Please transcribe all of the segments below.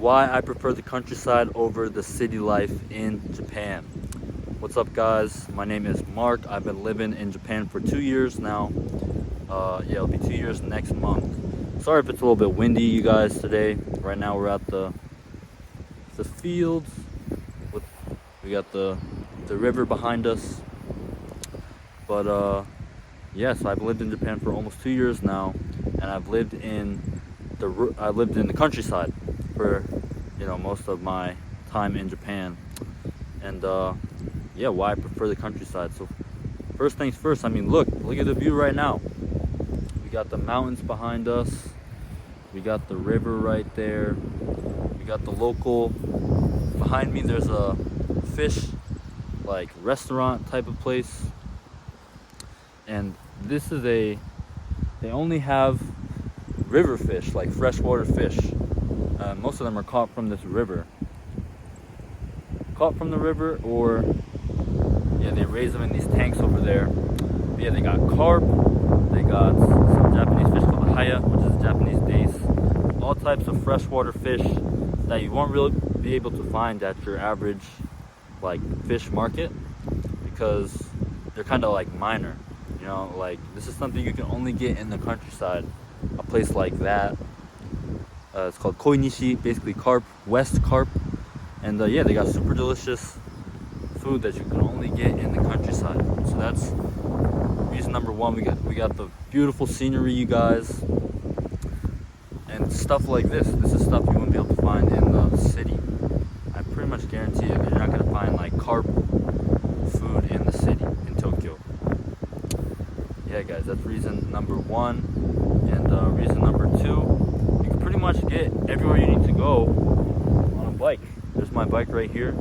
why I prefer the countryside over the city life in Japan. What's up, guys? My name is Mark. I've been living in Japan for 2 years now. Yeah, it'll be 2 years next month. Sorry if it's a little bit windy, you guys, today. Right now we're at the fields. We got the river behind us. But yes, I've lived in Japan for almost 2 years now, and I've lived in the countryside for most of my time in Japan. And yeah, why I prefer the countryside. So first things first, I mean, look at the view right now. We got the mountains behind us, we got the river right there, we got the local behind me. There's a fish like restaurant type of place, and this is they only have river fish, like freshwater fish. Most of them are caught from this river, or yeah, they raise them in these tanks over there. But yeah, they got carp, they got some Japanese fish called the haya, which is a Japanese dace. All types of freshwater fish that you won't really be able to find at your average like fish market, because they're kind of like minor. Like this is something you can only get in the countryside. A place like that. It's called Koinishi, basically carp, West carp. And yeah, they got super delicious food that you can only get in the countryside. So that's reason number one. We got the beautiful scenery, you guys, and stuff like this. This is stuff you wouldn't be able to find in the city. I pretty much guarantee you that you're not gonna find like carp food in the city in Tokyo. Yeah, guys, that's reason number one. And reason number two, you can pretty much get everywhere you need to go on a bike. There's my bike right here.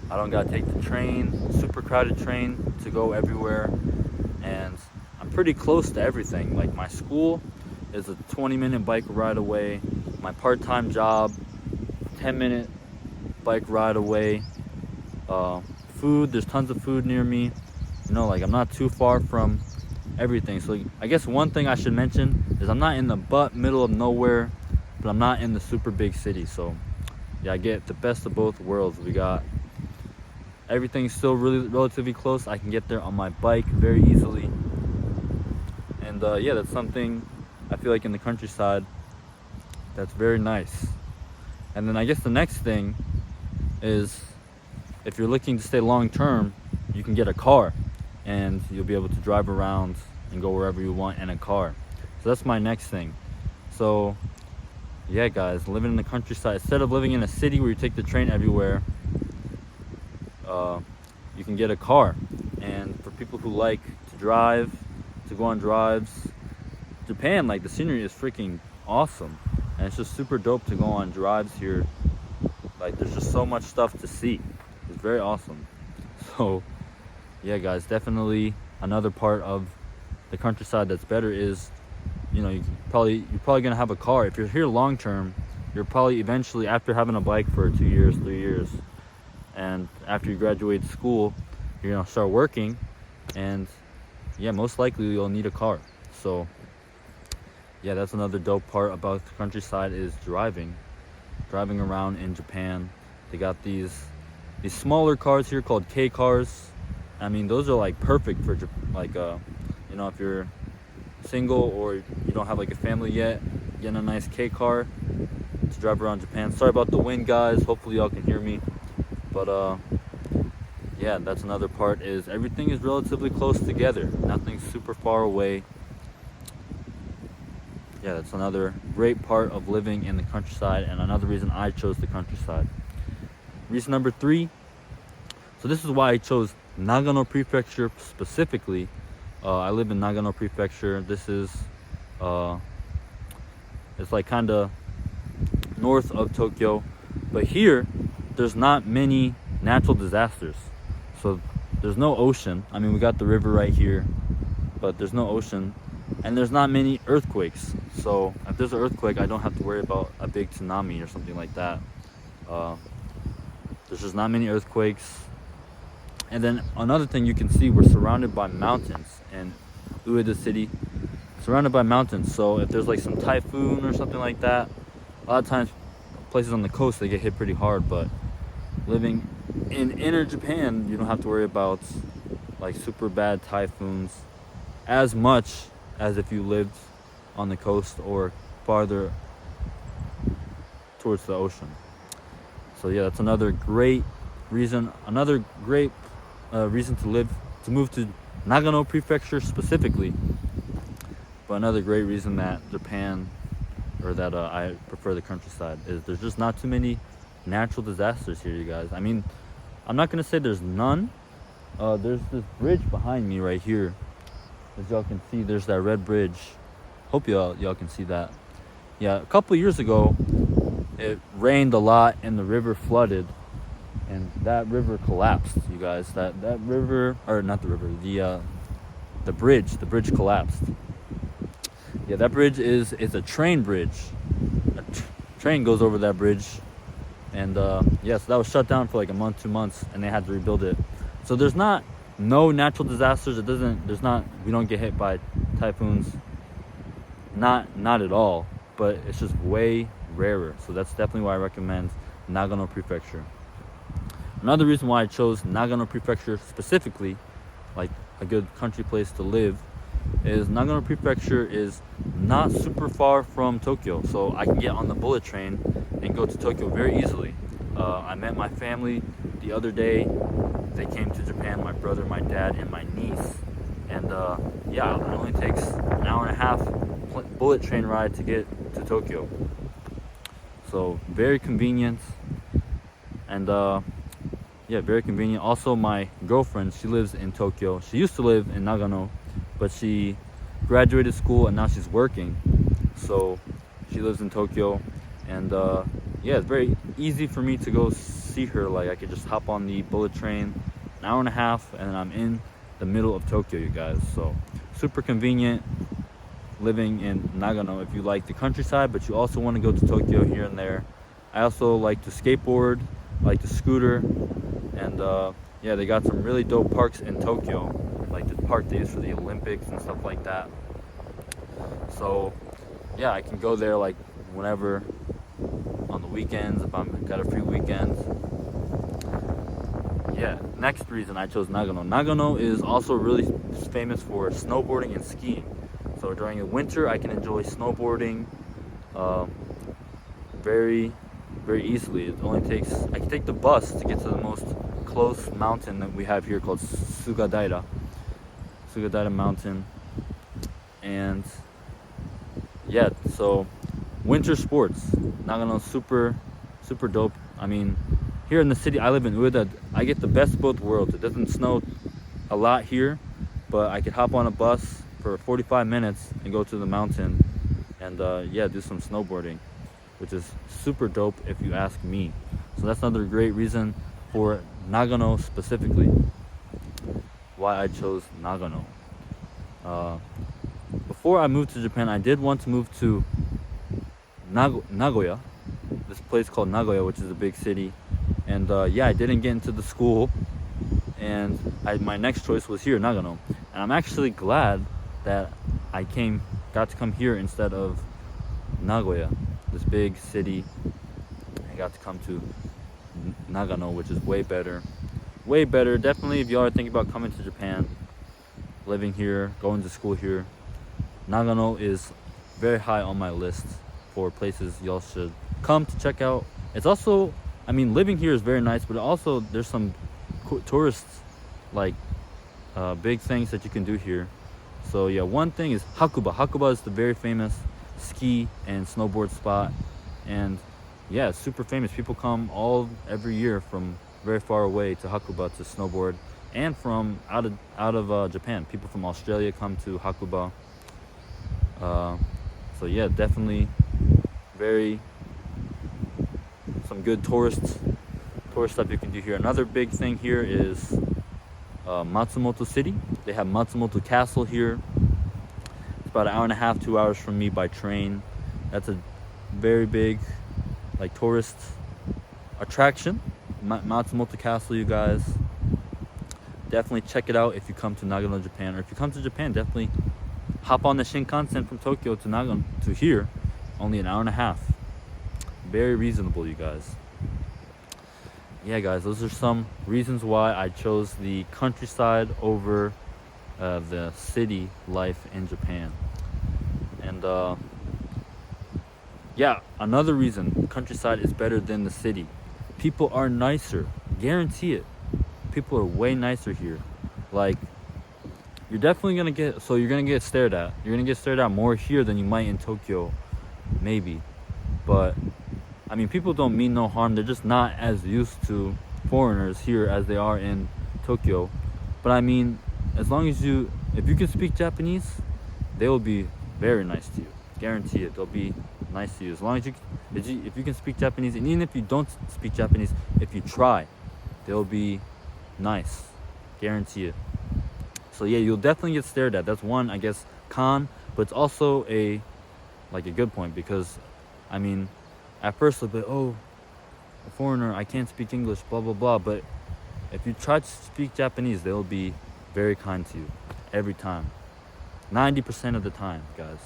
I don't gotta take the train, super crowded train, to go everywhere. And I'm pretty close to everything. Like my school is a 20-minute bike ride away. My part-time job, 10-minute bike ride away. Food, there's tons of food near me. Like I'm not too far from everything. So I guess one thing I should mention is I'm not in the middle of nowhere, but I'm not in the super big city. So yeah, I get the best of both worlds. We got everything's still really relatively close. I can get there on my bike very easily. And yeah, that's something I feel like in the countryside that's very nice. And then I guess the next thing is, if you're looking to stay long term, you can get a car, and you'll be able to drive around and go wherever you want in a car. So that's my next thing. So yeah, guys, living in the countryside, instead of living in a city where you take the train everywhere, you can get a car. And for people who like to drive, to go on drives, Japan, like the scenery is freaking awesome, and it's just super dope to go on drives here. Like there's just so much stuff to see. It's very awesome. So yeah, guys, definitely another part of the countryside that's better is, you're probably gonna have a car. If you're here long term, you're probably eventually, after having a bike for 2 years, 3 years, and after you graduate school, you're gonna start working, and yeah, most likely you'll need a car. So yeah, that's another dope part about the countryside, is driving around in Japan. They got these smaller cars here called K cars. I mean, those are like perfect for like if you're single or you don't have like a family yet, getting a nice K car to drive around Japan. Sorry about the wind, guys. Hopefully y'all can hear me. But yeah, that's another part, is everything is relatively close together. Nothing's super far away. Yeah, that's another great part of living in the countryside, and another reason I chose the countryside. Reason number three. So this is why I chose Nagano Prefecture specifically. I live in Nagano Prefecture. This is it's like kind of north of Tokyo, but here there's not many natural disasters. So there's no ocean. I mean, we got the river right here, but there's no ocean, and there's not many earthquakes. So if there's an earthquake, I don't have to worry about a big tsunami or something like that. There's just not many earthquakes. And then another thing you can see, we're surrounded by mountains in Ueda City, surrounded by mountains. So if there's like some typhoon or something like that, a lot of times places on the coast, they get hit pretty hard. But living in inner Japan, you don't have to worry about like super bad typhoons as much as if you lived on the coast or farther towards the ocean. So yeah, that's another great reason to move to Nagano Prefecture specifically. But another great reason that Japan, or that I prefer the countryside, is there's just not too many natural disasters here, you guys. I mean, I'm not gonna say there's none. There's this bridge behind me right here. As y'all can see, there's that red bridge. Hope y'all can see that. Yeah, a couple years ago, it rained a lot and the river flooded, and that river collapsed, you guys. That river, or not the river, the bridge collapsed. Yeah, that bridge is a train bridge. Train goes over that bridge, and yeah, so that was shut down for like a month, 2 months, and they had to rebuild it. So there's no natural disasters. We don't get hit by typhoons, not at all, but it's just way rarer. So that's definitely why I recommend Nagano Prefecture. Another reason why I chose Nagano Prefecture specifically, like a good country place to live, is Nagano Prefecture is not super far from Tokyo, so I can get on the bullet train and go to Tokyo very easily. I met my family the other day. They came to Japan, my brother, my dad, and my niece, and yeah, it only takes an hour and a half bullet train ride to get to Tokyo. So very convenient, and yeah, very convenient. Also, my girlfriend, she lives in Tokyo. She used to live in Nagano, but she graduated school and now she's working. So she lives in Tokyo, and yeah, it's very easy for me to go see her. Like, I could just hop on the bullet train, an hour and a half, and I'm in the middle of Tokyo, you guys. So super convenient living in Nagano if you like the countryside, but you also want to go to Tokyo here and there. I also like to skateboard, like to scooter, and yeah, they got some really dope parks in Tokyo, like the park they use for the Olympics and stuff like that. So yeah, I can go there like whenever on the weekends if I'm got a free weekend. Yeah, next reason I chose Nagano. Nagano is also really famous for snowboarding and skiing. So during the winter, I can enjoy snowboarding very, very easily. I can take the bus to get to the most close mountain that we have here called Sugadaira Mountain. And yeah, so winter sports, Nagano, super dope. I mean, here in the city I live in, Ueda, I get the best of both worlds. It doesn't snow a lot here, but I could hop on a bus for 45 minutes and go to the mountain and yeah, do some snowboarding, which is super dope if you ask me. So that's another great reason for Nagano specifically, why I chose Nagano. Before I moved to Japan, I did want to move to Nagoya, this place called Nagoya, which is a big city. And yeah, I didn't get into the school, and my next choice was here, Nagano. And I'm actually glad that I got to come here instead of Nagoya, this big city. I got to come to Nagano, which is way better. Definitely, if y'all are thinking about coming to Japan, living here, going to school here, Nagano is very high on my list for places y'all should come to check out. It's also, I mean, living here is very nice, but also there's some tourists, like big things that you can do here. So yeah, one thing is Hakuba. Hakuba is the very famous ski and snowboard spot, and yeah, it's super famous. People come every year from very far away to Hakuba to snowboard, and from out of Japan. People from Australia come to Hakuba. So yeah, definitely some good tourist stuff you can do here. Another big thing here is Matsumoto City. They have Matsumoto Castle here. It's about an hour and a half, 2 hours from me by train. That's a very big, like, tourist attraction. Matsumoto Castle, you guys. Definitely check it out if you come to Nagano, Japan. Or if you come to Japan, definitely hop on the Shinkansen from Tokyo to Nagano to here. Only an hour and a half. very reasonable, you guys. Yeah, guys, those are some reasons why I chose the countryside over the city life in Japan. And yeah, another reason countryside is better than the city. People are nicer, guarantee it. People are way nicer here. Like, you're definitely gonna get, so you're gonna get stared at. You're gonna get stared at more here than you might in Tokyo, maybe. But I mean, people don't mean no harm. They're just not as used to foreigners here as they are in Tokyo. But I mean, as long as if you can speak Japanese, they will be very nice to you. Guarantee it. They'll be nice to you. As long as if you can speak Japanese, and even if you don't speak Japanese, if you try, they'll be nice. Guarantee it. So yeah, you'll definitely get stared at. That's one, I guess, con, but it's also a good point, because I mean, at first they'll be, oh, a foreigner, I can't speak English, blah blah blah. But if you try to speak Japanese, they'll be very kind to you every time. 90% of the time, guys.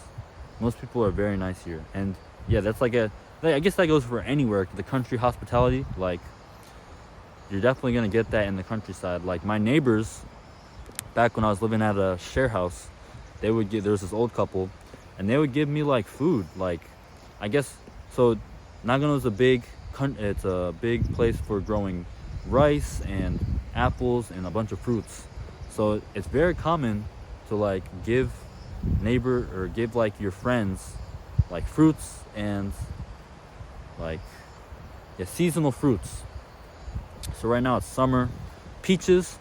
Most people are very nice here. And yeah, that's I guess that goes for anywhere. The country hospitality, like, you're definitely gonna get that in the countryside. Like, my neighbors, back when I was living at a share house, there was this old couple, and they would give me like food. Like, I guess, so Nagano is it's a big place for growing rice and apples and a bunch of fruits. So it's very common to like give like your friends like fruits and like, yeah, seasonal fruits. So right now it's summer. Peaches.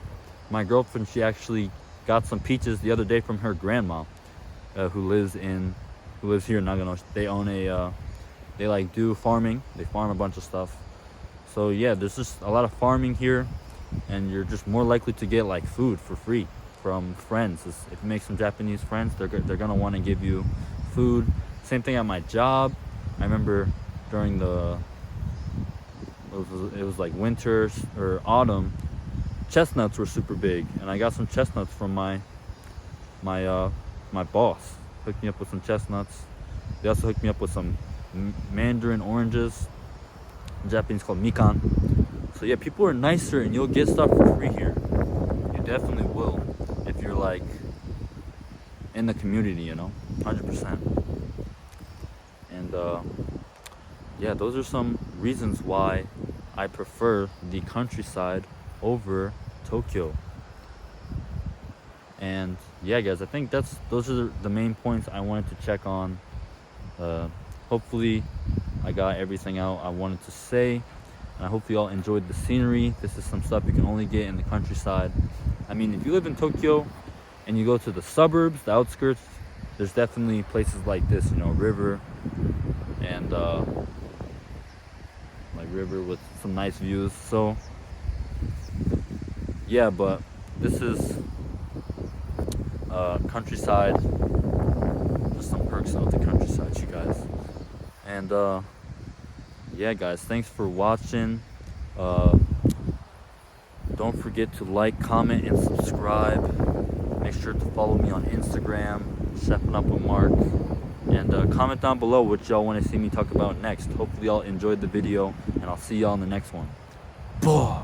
My girlfriend, she actually got some peaches the other day from her grandma, who lives here in Nagano. They own they like do farming. They farm a bunch of stuff. So yeah, there's just a lot of farming here, and you're just more likely to get like food for free from friends. If you make some Japanese friends, they're gonna want to give you food. Same thing at my job. I remember during it was like winter or autumn, chestnuts were super big, and I got some chestnuts from my boss. Hooked me up with some chestnuts. They also hooked me up with some mandarin oranges, in Japanese called mikan. So yeah, people are nicer, and you'll get stuff for free here. You definitely will, if you're like in the community, 100%. And yeah, those are some reasons why I prefer the countryside over Tokyo. And yeah, guys, I think those are the main points I wanted to check on. Hopefully I got everything out I wanted to say, and I hope you all enjoyed the scenery. This is some stuff you can only get in the countryside. I mean, if you live in Tokyo and you go to the suburbs, the outskirts, there's definitely places like this, river, and like river with some nice views. So yeah, but this is countryside. Just some perks of the countryside, you guys. And yeah, guys, thanks for watching. Don't forget to like, comment, and subscribe. Make sure to follow me on Instagram, Stepping Up with Mark. And comment down below what y'all want to see me talk about next. Hopefully y'all enjoyed the video, and I'll see y'all in the next one. Bye.